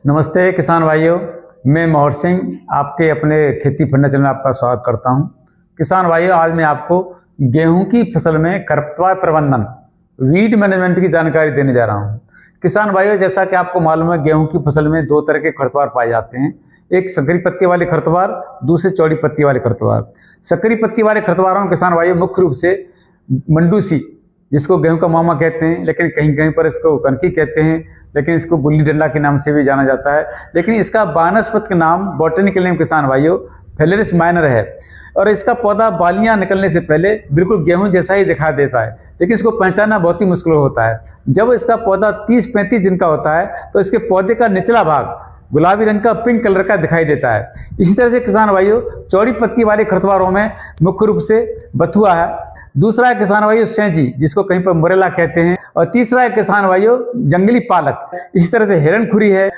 नमस्ते किसान भाइयों, मैं मोहर सिंह आपके अपने खेती फंडा चैनल में आपका स्वागत करता हूं। किसान भाइयों, आज मैं आपको गेहूं की फसल में खरपतवार प्रबंधन वीड मैनेजमेंट की जानकारी देने जा रहा हूं। किसान भाइयों, जैसा कि आपको मालूम है, गेहूं की फसल में दो तरह के खरपतवार पाए जाते हैं। एक संकरी पत्ती वाले खरपतवार, दूसरे चौड़ी पत्ती वाले खरपतवार। संकरी पत्ती वाले खरपतवारों में किसान भाइयों मुख्य रूप से मंडूसी, जिसको गेहूं का मामा कहते हैं, लेकिन कहीं कहीं पर इसको कनकी कहते हैं, लेकिन इसको गुल्ली डंडा के नाम से भी जाना जाता है। लेकिन इसका वानस्पतिक नाम, बॉटनिकल नेम किसान भाइयों, फेलेरिस माइनर है। और इसका पौधा बालियां निकलने से पहले बिल्कुल गेहूं जैसा ही दिखाई देता है, लेकिन इसको पहचानना बहुत ही मुश्किल होता है। जब इसका पौधा 30-35 दिन का होता है तो इसके पौधे का निचला भाग गुलाबी रंग का, पिंक कलर का दिखाई देता है। इसी तरह से किसान भाइयों, चौड़ी पत्ती वाले खरपतवारों में मुख्य रूप से बथुआ है, दूसरा है किसान भाइयों सेंजी, जिसको कहीं पर मुरेला कहते हैं, और तीसरा है किसान भाइयों जंगली पालक। इसी तरह से हिरणखुरी है,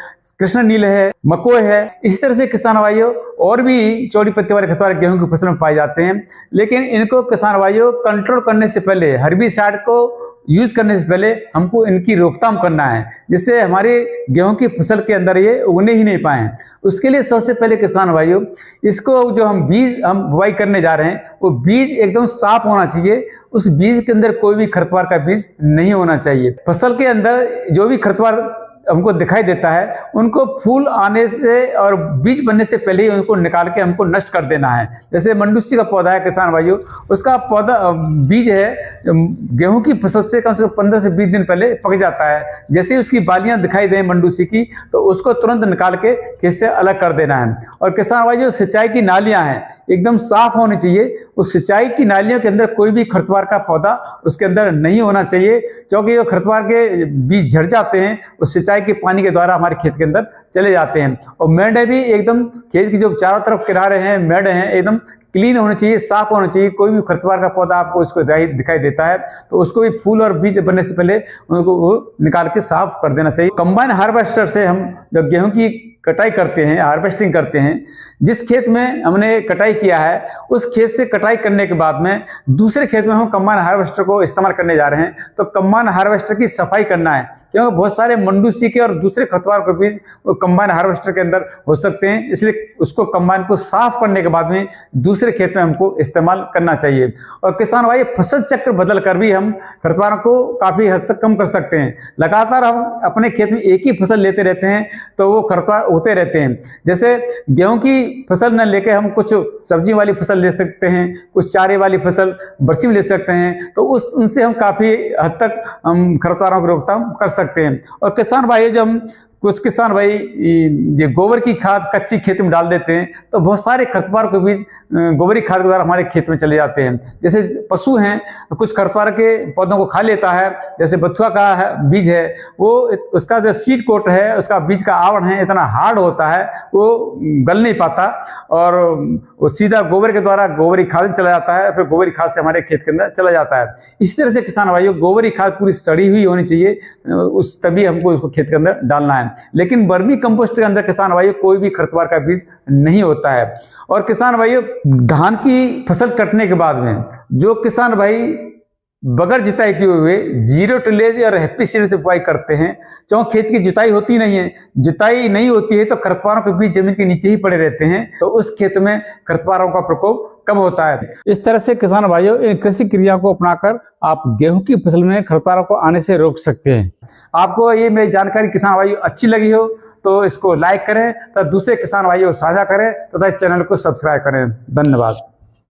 कृष्ण नील है, मकोय है। इसी तरह से किसान भाइयों और भी चौड़ी पत्ती वाले खरपतवार गेहूं की फसल में पाए जाते हैं। लेकिन इनको किसान भाइयों कंट्रोल करने से पहले, हर्बिसाइड को यूज करने से पहले हमको इनकी रोकथाम करना है, जिससे हमारे गेहूं की फसल के अंदर ये उगने ही नहीं पाए। उसके लिए सबसे पहले किसान भाइयों, इसको जो हम बुआई करने जा रहे हैं, वो बीज एकदम साफ होना चाहिए। उस बीज के अंदर कोई भी खरपतवार का बीज नहीं होना चाहिए। फसल के अंदर जो भी खरपतवार हमको दिखाई देता है, उनको फूल आने से और बीज बनने से पहले ही उनको निकाल के हमको नष्ट कर देना है। जैसे मंडूसी का पौधा है किसान भाइयों, उसका पौधा बीज है, गेहूं की फसल से कम 15 से 20 दिन पहले पक जाता है। जैसे ही उसकी बालियां दिखाई दें मंडूसी की, तो उसको तुरंत निकाल के खेत से अलग कर देना है। और किसान भाइयों, सिंचाई की नालियां हैं एकदम साफ होनी चाहिए। उस सिंचाई की नालियों के अंदर कोई भी खरपतवार का पौधा उसके अंदर नहीं होना चाहिए, क्योंकि वो खरपतवार के बीज झड़ जाते हैं, उस सिंचाई के पानी के द्वारा हमारे खेत के अंदर चले जाते हैं। और मेड़ भी एकदम खेत की जो चारों तरफ किनारे हैं, मेड़ हैं, एकदम क्लीन होने चाहिए, साफ होना चाहिए। कोई भी खरपतवार का पौधा आपको इसको दिखाई देता है तो उसको भी फूल और बीज बनने से पहले उनको निकाल के साफ कर देना चाहिए। कंबाइन हार्वेस्टर से हम जब गेहूं की कटाई करते हैं, हार्वेस्टिंग करते हैं, जिस खेत में हमने कटाई किया है, उस खेत से कटाई करने के बाद में दूसरे खेत में हम कंबाइन हार्वेस्टर को इस्तेमाल करने जा रहे हैं, तो कंबाइन हार्वेस्टर की सफाई करना है, क्योंकि बहुत सारे मंडूसी के और दूसरे खरपतवार के बीज कंबाइन हार्वेस्टर के अंदर हो सकते हैं। इसलिए उसको कंबाइन को साफ करने के बाद में दूसरे खेत में हमको इस्तेमाल करना चाहिए। और किसान भाई, फसल चक्र बदल कर भी हम खरपतवारों को काफी हद तक कम कर सकते हैं। लगातार हम अपने खेत में एक ही फसल लेते रहते हैं तो वो खरपतवार होते रहते हैं। जैसे गेहूं की फसल न लेके हम कुछ सब्जी वाली फसल ले सकते हैं, कुछ चारे वाली फसल बरसी में ले सकते हैं, तो उनसे हम काफी हद तक हम खरपतवारों की रोकथाम कर सकते हैं। और किसान भाई, जब हम कुछ किसान भाई ये गोबर की खाद कच्ची खेत में डाल देते हैं, तो बहुत सारे खरपतवार के बीज गोबरी खाद के द्वारा हमारे खेत में चले जाते हैं। जैसे पशु हैं, कुछ खरपतवार के पौधों को खा लेता है। जैसे बथुआ का बीज है, वो उसका जो सीड कोट है, उसका बीज का आवरण है, इतना हार्ड होता है, वो गल नहीं पाता और वो सीधा गोबर के द्वारा गोबरी खाद में चला जाता है, फिर गोबरी खाद से हमारे खेत के अंदर चला जाता है। इस तरह से किसान भाइयों, गोबरी खाद पूरी सड़ी हुई होनी चाहिए, तभी हमको उसको खेत के अंदर डालना है। लेकिन वर्मी कंपोस्ट के अंदर किसान भाइयों कोई भी खरपतवार का बीज नहीं होता है। और किसान भाइयों, धान की फसल कटने के बाद में जो किसान भाई बगैर जुताई किए हुए जीरो टिलेज और हैप्पी सीड से बुआई करते हैं, क्योंकि खेत की जुताई होती नहीं है, जुताई नहीं होती है तो खरपतवारों के बीज जमीन के नीचे ही पड़े रहते हैं, तो उस खेत में खरपतवारों का प्रकोप कम होता है। इस तरह से किसान भाइयों, इन कृषि क्रिया को अपनाकर आप गेहूं की फसल में खरपतवारों को आने से रोक सकते हैं। आपको ये मेरी जानकारी किसान भाइयों अच्छी लगी हो तो इसको लाइक करें, तो दूसरे किसान भाइयों को साझा करें, तथा इस चैनल को सब्सक्राइब करें। धन्यवाद।